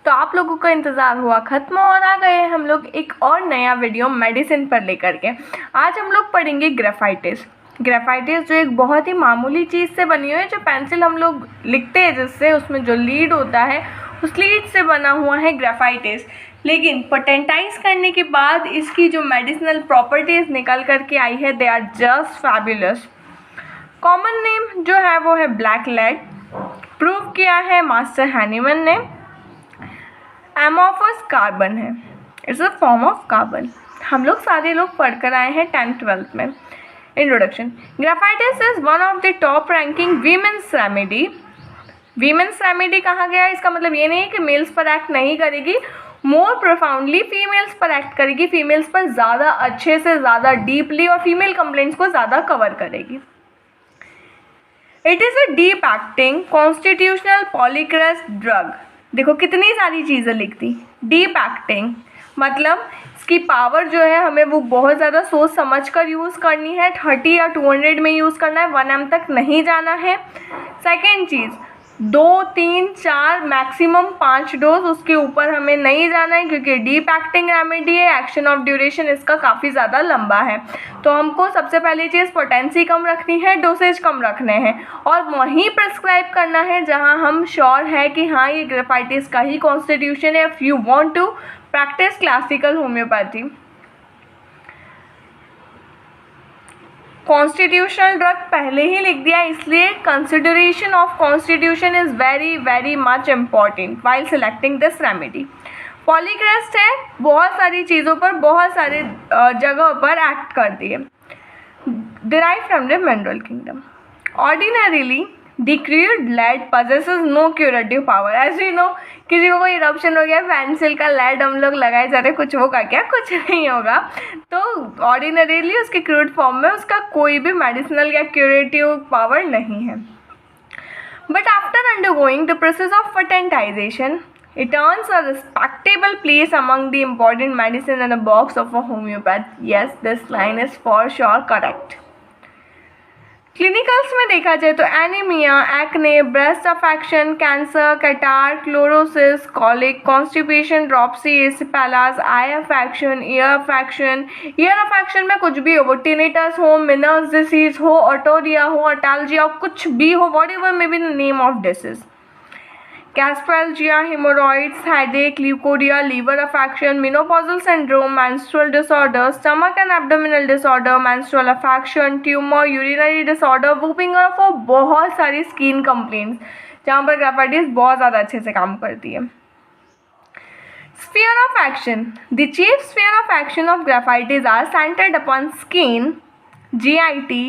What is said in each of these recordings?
तो आप लोगों का इंतज़ार हुआ ख़त्म और आ गए हम लोग एक और नया वीडियो मेडिसिन पर लेकर के। आज हम लोग पढ़ेंगे ग्रेफाइटिस। ग्रेफाइटिस जो एक बहुत ही मामूली चीज़ से बनी हुई है, जो पेंसिल हम लोग लिखते हैं जिससे उसमें जो लीड होता है उस लीड से बना हुआ है ग्रेफाइटिस। लेकिन पेटेंटाइज करने के बाद इसकी जो मेडिसिनल प्रॉपर्टीज़ निकल कर के आई है, they are just fabulous. Common name जो है वो है ब्लैक लेड। प्रूव किया है मास्टर हैनीमैन ने। एमोफस कार्बन है, it's a form of carbon. हम लोग सारे लोग पढ़कर आए हैं 10th-12th में। Introduction. Graphites is one of the top ranking women's remedy. Women's remedy कहा गया, इसका मतलब ये नहीं है कि मेल्स पर एक्ट नहीं करेगी, मोर प्रोफाउंडली फीमेल्स पर एक्ट करेगी, फीमेल्स पर ज़्यादा अच्छे से, ज़्यादा डीपली और फीमेल कंप्लेंट्स को ज़्यादा कवर करेगी। It is a deep acting constitutional polycrest drug. देखो कितनी सारी चीज़ें लिख दी। डीप एक्टिंग मतलब इसकी पावर जो है हमें वो बहुत ज़्यादा सोच समझ कर यूज़ करनी है। 30 या 200 में यूज़ करना है, 1 m तक नहीं जाना है। सेकेंड चीज़, 2, 3, 4 मैक्सिमम 5 डोज, उसके ऊपर हमें नहीं जाना है क्योंकि डीप एक्टिंग रेमेडी है। एक्शन ऑफ ड्यूरेशन इसका काफ़ी ज़्यादा लंबा है, तो हमको सबसे पहली चीज़ पोटेंसी कम रखनी है, डोसेज कम रखने हैं और वहीं प्रिस्क्राइब करना है जहां हम श्योर है कि हाँ ये ग्रेफाइटिस का ही कॉन्स्टिट्यूशन है। If you want to practice classical homoeopathy. Constitutional drug पहले ही लिख दिया, इसलिए consideration of constitution is very very much important while selecting this remedy. Polychrest है, बहुत सारी चीज़ों पर, बहुत सारे जगहों पर एक्ट करती है। Derive from the mineral kingdom. Ordinarily the crude lead possesses no curative power। As you know, किसी को कोई इरप्शन हो गया, पेंसिल का lead हम लोग लगाए जा रहे, कुछ होगा क्या? कुछ नहीं होगा। तो ऑर्डिनरीली उसके क्रूड फॉर्म में उसका कोई भी मेडिसिनल या क्यूरेटिव पावर नहीं है। But after undergoing the process of patentization, it earns a respectable place among the important medicine in the box of a homeopath. Yes, this line is for sure correct. Clinicals में देखा जाए तो anaemia, acne, breast affection, cancer, catarrh, chlorosis, colic, constipation, dropsy, erysipelas, eye affection, ear affection. Ear affection में कुछ भी हो, वो tinnitus हो, मिनर्स डिसीज हो, ऑटोरिया हो, अटैल्जिया, कुछ भी हो, what ever may be the name of disease. Gastralgia, hemorrhoids, headache, leukorrhea, liver affection, menopausal syndrome, menstrual disorder, stomach and abdominal disorder, menstrual affection, tumor, urinary disorder, whooping cough और बहुत सारी skin complaints जहाँ पर graphites बहुत ज़्यादा अच्छे से काम करती है। Sphere of action. The chief sphere of action of graphitis are centered upon skin, GIT,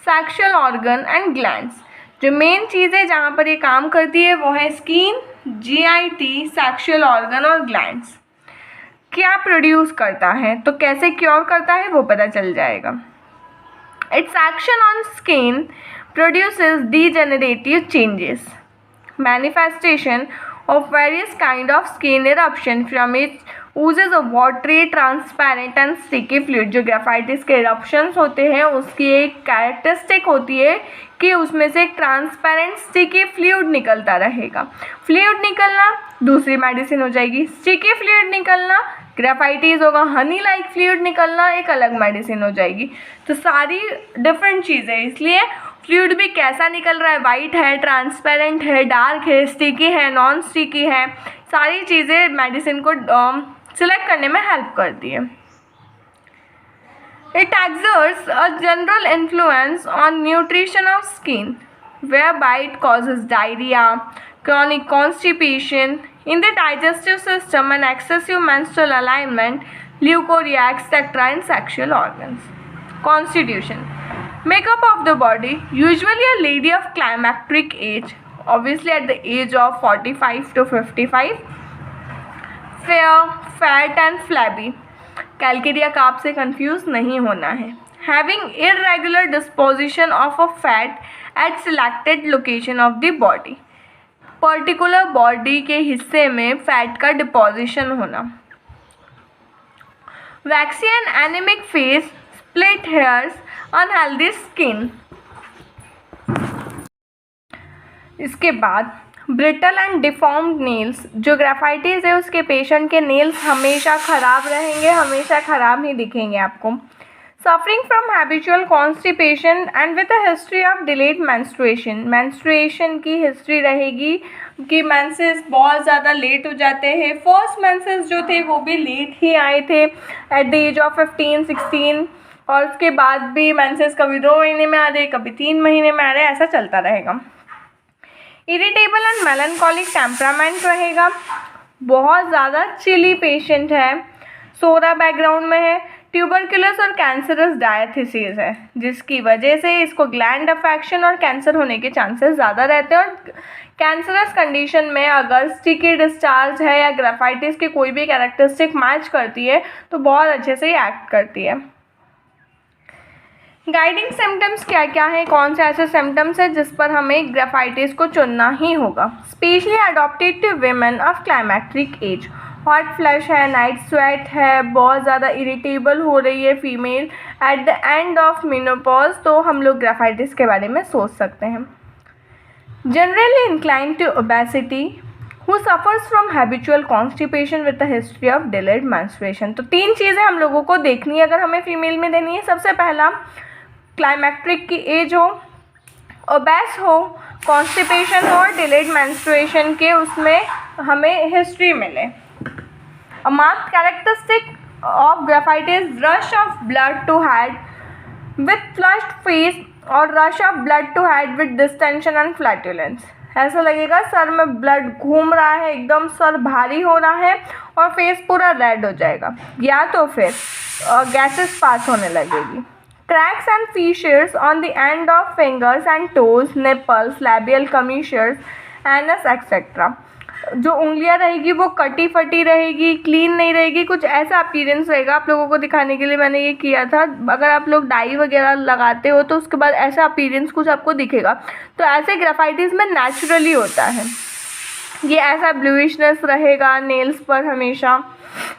sexual organ and glands. जो मेन चीज़ें जहाँ पर ये काम करती है वो है स्किन, GIT, सेक्शुअल ऑर्गन और ग्लैंड्स। क्या प्रोड्यूस करता है तो कैसे क्योर करता है वो पता चल जाएगा। It's action on skin produces degenerative changes, manifestation of various kind of skin eruption from its oozes of watery, transparent and sticky fluid। जो ग्रेफाइटिस के eruptions होते हैं उसकी एक कैरेक्टरिस्टिक होती है कि उसमें से एक ट्रांसपेरेंट स्टिकी फ्लूइड निकलता रहेगा। फ्लूइड निकलना दूसरी मेडिसिन हो जाएगी, स्टिकी फ्लूइड निकलना ग्रेफाइटिस होगा, हनी लाइक फ्लूइड निकलना एक अलग मेडिसिन हो जाएगी। तो सारी डिफरेंट चीज़ें, इसलिए फ्लूइड भी कैसा निकल रहा है, वाइट है, ट्रांसपेरेंट है, डार्क है, स्टिकी है, नॉन स्टिकी है, सारी चीज़ें मेडिसिन को सिलेक्ट करने में हेल्प करती है। It exerts a general influence on nutrition of skin whereby it causes diarrhea, chronic constipation in the digestive system and excessive menstrual alignment, leukorrhea, etc. in sexual organs. Constitution. Makeup of the body, usually a lady of climacteric age, obviously at the age of 45 to 55, fair, fat and flabby, calcarea carb से confuse नहीं होना है, having irregular disposition of a fat at selected location of the body, particular body के हिस्से में fat का deposition होना, waxy and anaemic face, split hairs, unhealthy skin. इसके बाद ब्रिटल एंड डिफॉर्म्ड नेल्स, जो ग्राफाइटिस है उसके पेशेंट के नेल्स हमेशा ख़राब रहेंगे, हमेशा ख़राब ही दिखेंगे आपको। Suffering from habitual constipation and with a history of delayed menstruation, menstruation की हिस्ट्री रहेगी कि मेंसेस बहुत ज़्यादा लेट हो जाते हैं। फर्स्ट मेंसेस जो थे वो भी लेट ही आए थे एट द एज ऑफ 15-16, और उसके बाद भी मेंसेस कभी 2 महीने में आ रहे, कभी 3 महीने में आ रहे, ऐसा चलता रहेगा। इरिटेबल एंड मेलनकॉलिक टेम्परामेंट रहेगा, बहुत ज़्यादा चिली पेशेंट है, सोरा बैकग्राउंड में है, ट्यूबरकुलस और कैंसरस डायथिसिस है, जिसकी वजह से इसको ग्लैंड अफेक्शन और कैंसर होने के चांसेस ज़्यादा रहते हैं। और कैंसरस कंडीशन में अगर स्टिकी डिस्चार्ज है या ग्राफाइटिस की कोई भी कैरेक्टरिस्टिक मैच करती है तो बहुत अच्छे से एक्ट करती है। गाइडिंग सिम्टम्स क्या क्या है, कौन से ऐसे सिम्टम्स हैं जिस पर हमें ग्राफाइटिस को चुनना ही होगा। Specially adapted to women of climacteric age, hot flush है, नाइट स्वेट है, बहुत ज़्यादा इरिटेबल हो रही है female at the end of menopause, तो हम लोग ग्राफाइटिस के बारे में सोच सकते हैं। Generally incline to obesity, who suffers from habitual constipation with a history of delayed menstruation. तो 3 चीज़ें हम लोगों को देखनी है अगर हमें फीमेल में देनी है। सबसे पहला, क्लाइमैक्ट्रिक की एज हो, ओबेस हो, कॉन्स्टिपेशन हो और डिलेड मेंस्ट्रुएशन के उसमें हमें हिस्ट्री मिले। A marked characteristic of graphitis, rush of blood to head with flushed face और rush of blood to head with distension and flatulence। ऐसा लगेगा सर में ब्लड घूम रहा है, एकदम सर भारी हो रहा है और फेस पूरा रेड हो जाएगा, या तो फिर गैसेस पास होने लगेगी। Cracks and fissures on the end of fingers and toes, nipples, labial commissures, anus etc. जो उंगलियां रहेगी वो कटी फटी रहेगी, क्लीन नहीं रहेगी, कुछ ऐसा अपीयरेंस रहेगा। आप लोगों को दिखाने के लिए मैंने ये किया था, अगर आप लोग डाई वगैरह लगाते हो तो उसके बाद ऐसा अपीयरेंस कुछ आपको दिखेगा, तो ऐसे ग्राफाइटिस में नेचुरली होता है। ये ऐसा ब्लूइशनेस रहेगा नेल्स पर हमेशा,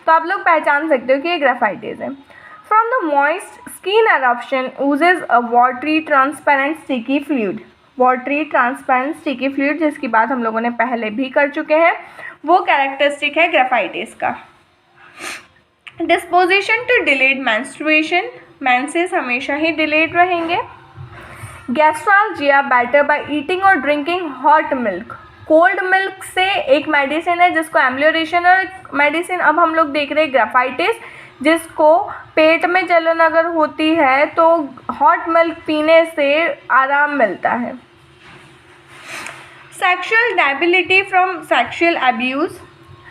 तो आप लोग पहचान सकते हो कि ये ग्राफाइटिस है। From the moist skin eruption oozes a watery transparent sticky fluid, watery transparent sticky fluid जिसकी बात हम लोगों ने पहले भी कर चुके हैं, वो कैरेक्टरिस्टिक है ग्राफाइटिस का। Disposition to delayed menstruation, menses हमेशा ही डिलेड रहेंगे। गैस्ट्रॉलजिया बेटर बाय ईटिंग और drinking hot milk, cold milk से एक मेडिसिन है जिसको एम्लियोरेशन और मेडिसिन, अब हम लोग देख रहे हैं ग्राफाइटिस जिसको पेट में जलन अगर होती है तो हॉट मिल्क पीने से आराम मिलता है। Sexual debility from sexual abuse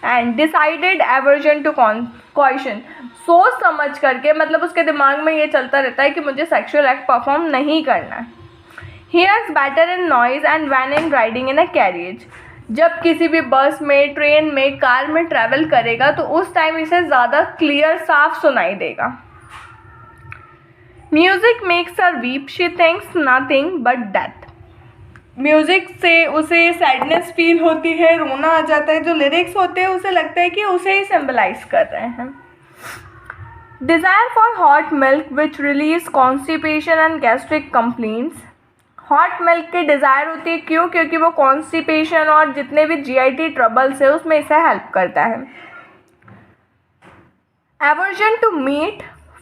and decided aversion to coition, सोच समझ करके, मतलब उसके दिमाग में ये चलता रहता है कि मुझे सेक्सुअल एक्ट परफॉर्म नहीं करना है। Hears better in noise and when in riding in a carriage, जब किसी भी बस में, ट्रेन में, कार में ट्रैवल करेगा तो उस टाइम इसे ज़्यादा क्लियर साफ सुनाई देगा। Music makes her weep, she thinks nothing but death, music से उसे सैडनेस फील होती है, रोना आ जाता है, जो लिरिक्स होते हैं उसे लगता है कि उसे ही सिंबलाइज कर रहे हैं। Desire for hot milk which release constipation and gastric complaints, hot milk की डिज़ायर होती है, क्यों? क्योंकि वो कॉन्स्टिपेशन और जितने भी जीआईटी ट्रबल्स है उसमें इसे हेल्प करता है। Aversion to meat,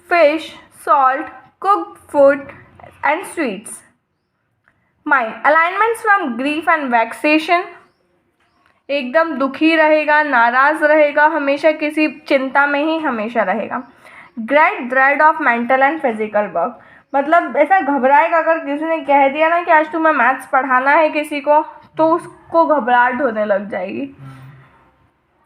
fish, salt, cooked food and sweets. Mind ailments from grief and vexation, एकदम दुखी रहेगा, नाराज़ रहेगा, हमेशा किसी चिंता में ही हमेशा रहेगा। Great dread of mental and physical work, मतलब ऐसा घबराएगा, अगर किसी ने कह दिया ना कि आज तुम्हें मैथ्स पढ़ाना है किसी को, तो उसको घबराहट होने लग जाएगी।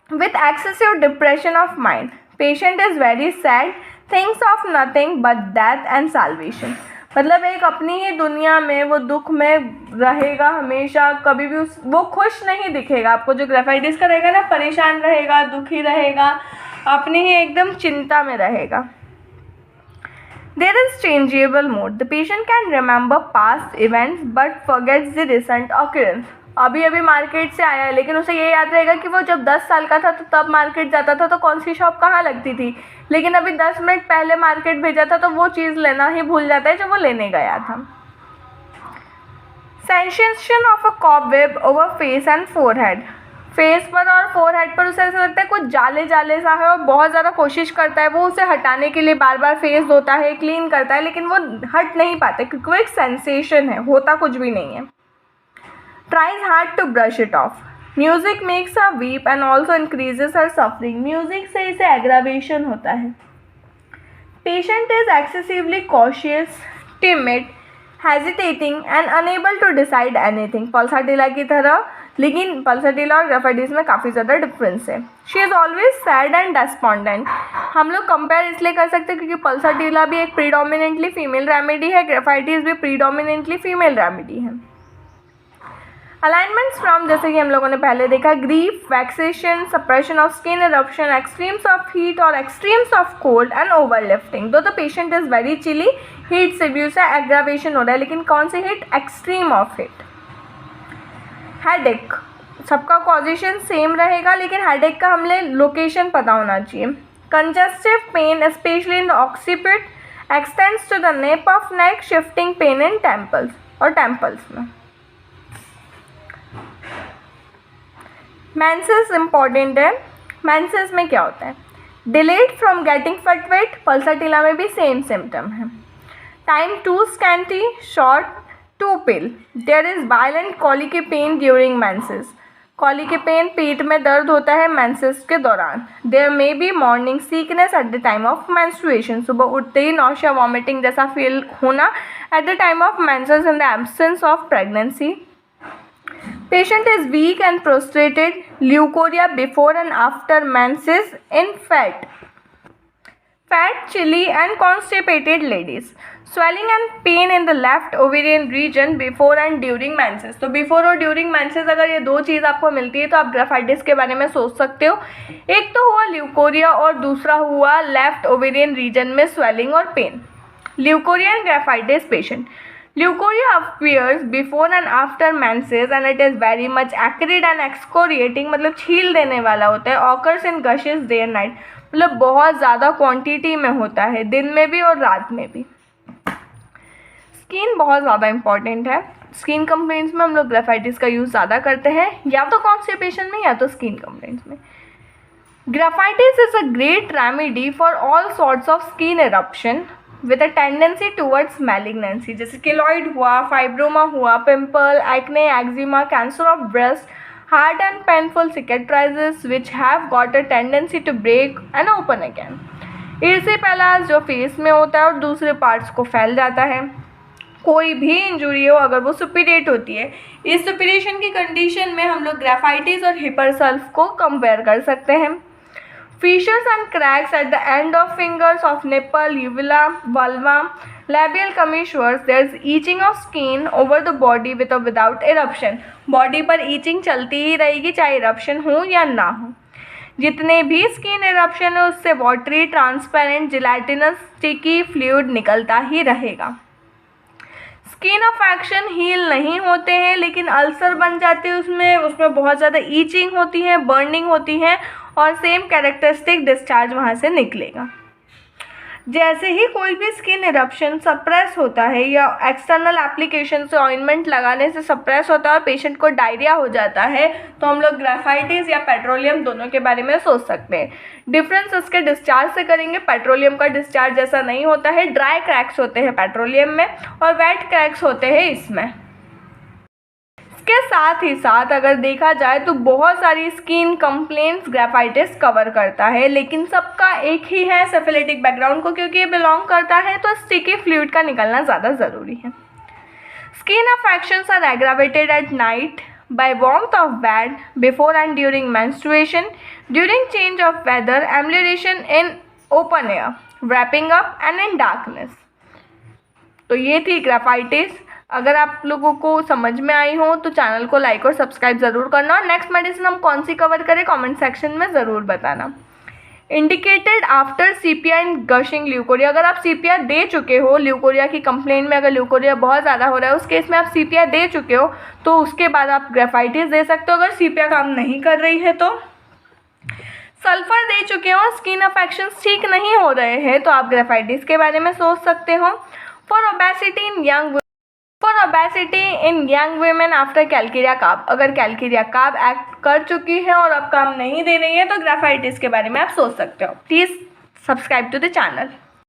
With excessive depression of mind, patient is very sad, thinks of nothing but death and salvation, मतलब एक अपनी ही दुनिया में वो दुख में रहेगा हमेशा, कभी भी वो खुश नहीं दिखेगा आपको। जो ग्राफाइटिस का रहेगा ना, परेशान रहेगा, दुखी रहेगा, अपनी ही एकदम चिंता में रहेगा। There is changeable mood. The patient can remember past events but forgets the recent occurrence. अभी अभी मार्केट से आया है लेकिन उसे ये याद रहेगा कि वो जब 10 साल का था तो तब मार्केट जाता था तो कौन सी शॉप कहाँ लगती थी, लेकिन अभी 10 मिनट पहले मार्केट भेजा था तो वो चीज़ लेना ही भूल जाता है जो वो लेने गया था। Sensation of a cobweb over face and forehead, face पर और फोरहेड पर उसे ऐसा लगता है कुछ जाले जाले सा है और बहुत ज़्यादा कोशिश करता है वो उसे हटाने के लिए, बार बार फेस धोता है, क्लीन करता है, लेकिन वो हट नहीं पाता क्योंकि वो एक सेंसेशन है, होता कुछ भी नहीं है। Tries hard to brush it off, music makes her weep and also increases her suffering, music से इसे एग्रावेशन होता है। Patient is excessively cautious, timid, hesitating and unable to decide anything, pulsatilla की तरह, लेकिन पल्साटिला और ग्राफाइटिस में काफ़ी ज़्यादा डिफरेंस है। She is always sad and despondent, हम लोग कंपेयर इसलिए कर सकते हैं क्योंकि पल्साटिला भी एक प्रीडोमिनेंटली फीमेल रेमेडी है, ग्राफाइटिस भी प्रीडोमिनेंटली फीमेल रेमेडी है। अलाइनमेंट्स फ्रॉम, जैसे कि हम लोगों ने पहले देखा, grief, vexation, suppression of skin eruption, extremes of heat और extremes of cold and overlifting. Though the patient is very chilly, heat से भी उसे एग्रावेशन हो रहा है, लेकिन कौन से heat? Extreme of heat. Headache, सबका कॉजेशन सेम रहेगा, लेकिन हेडेक का हमें लोकेशन पता होना चाहिए। Congestive pain specially in the occiput extends to the nape of neck, shifting pain in temples, और टेम्पल्स में। मेंसेस इंपॉर्टेंट है। मेंसेस में क्या होता है? Delayed from getting feet wet, pulsatilla में भी सेम सिम्टम है। Time too scanty, short, too pale, there is violent colic pen during menses, colic pain, पेट में दर्द होता है मेंसेस के दौरान। There may be morning sickness at the time of menstruation, सुबह उठते ही नौशिया वॉमिटिंग जैसा फील होना at the time of menses in the absence of pregnancy. Patient is weak and prostrated, leukorrhea before and after menses in fat, chilly and constipated ladies, swelling and pain in the left ovarian region before and during menses। तो before और during menses अगर ये दो चीज़ आपको मिलती है तो आप ग्राफाइटिस के बारे में सोच सकते हो। एक तो हुआ ल्यूकोरिया और दूसरा हुआ लेफ्ट ओवेरियन रीजन में स्वेलिंग और pain. Leucorrhoea and graphites patient, Leukorrhea appears before and after menses and it is very much acrid and excoriating, मतलब छील देने वाला होता है। occurs in gushes day and night, मतलब बहुत ज़्यादा क्वांटिटी में होता है, दिन में भी और रात में भी। स्किन बहुत ज़्यादा इंपॉर्टेंट है। स्किन कंप्लेंट्स में हम लोग ग्राफाइटिस का यूज़ ज़्यादा करते हैं, या तो कॉन्स्टिपेशन में या तो स्किन कंप्लेंट्स में। Graphites is a great remedy for all sorts of skin eruption with a tendency towards malignancy, जैसे केलॉइड हुआ, फाइब्रोमा हुआ, pimple, acne, eczema, cancer of breast, hard and painful cicatrices which have got a tendency to break and open again. Erysipelas जो face में होता है और दूसरे parts को फैल जाता है। कोई भी इंजुरी हो अगर वो सुपीरिएट होती है, इस सुपीरिएशन की कंडीशन में हम लोग ग्राफाइटिस और हिपरसल्फ को कंपेयर कर सकते हैं। Fissures and cracks at the end of fingers of nipple, uvula, vulva, labial commissures. There is itching of skin over the body with or without eruption. Body पर itching चलती ही रहेगी चाहे eruption हो या ना हो। जितने भी स्किन eruption है उससे watery, transparent, gelatinous, sticky fluid निकलता ही रहेगा। स्किन अफेक्शन हील नहीं होते हैं, लेकिन अल्सर बन जाते हैं, उसमें बहुत ज़्यादा ईचिंग होती है, बर्निंग होती है और सेम कैरेक्टरिस्टिक डिस्चार्ज वहाँ से निकलेगा। जैसे ही कोई भी स्किन इरप्शन सप्रेस होता है या एक्सटर्नल एप्लीकेशन से ऑइंटमेंट लगाने से सप्रेस होता है और पेशेंट को डायरिया हो जाता है, तो हम लोग ग्राफाइटिस या पेट्रोलियम दोनों के बारे में सोच सकते हैं। डिफरेंस इसके डिस्चार्ज से करेंगे। पेट्रोलियम का डिस्चार्ज जैसा नहीं होता है, ड्राई क्रैक्स होते हैं पेट्रोलियम में और वेट क्रैक्स होते हैं इसमें। इसके साथ ही साथ अगर देखा जाए तो बहुत सारी स्किन कंप्लेंट्स ग्राफाइटिस कवर करता है, लेकिन सबका एक ही है सिफिलिटिक बैकग्राउंड को, क्योंकि ये बिलोंग करता है तो स्टिकी फ्लूइड का निकलना ज़्यादा ज़रूरी है। Skin affections are aggravated at night by warmth of bed, before and during menstruation, during change of weather, emulation in open air, wrapping up and in darkness। तो ये थी ग्राफाइटिस। अगर आप लोगों को समझ में आई हो तो चैनल को लाइक और सब्सक्राइब ज़रूर करना, और नेक्स्ट मेडिसिन हम कौन सी कवर करें कमेंट सेक्शन में ज़रूर बताना। इंडिकेटेड आफ्टर सीपिया इन गशिंग ल्यूकोरिया, अगर आप सीपिया दे चुके हो ल्यूकोरिया की कंप्लेंट में, अगर ल्यूकोरिया बहुत ज़्यादा हो रहा है उस केस में आप सीपिया दे चुके हो तो उसके बाद आप ग्राफाइटिस दे सकते हो। अगर सीपिया काम नहीं कर रही है तो सल्फर दे चुके हो, स्किन अफेक्शंस ठीक नहीं हो रहे हैं तो आप ग्राफाइटिस के बारे में सोच सकते हो। For obesity in young, For for obesity in young women after Calcarea carb. अगर कैलकेरिया कार्ब एक्ट कर चुकी है और अब काम नहीं दे रही है तो ग्राफाइटिस के बारे में आप सोच सकते हो। Please subscribe to the channel.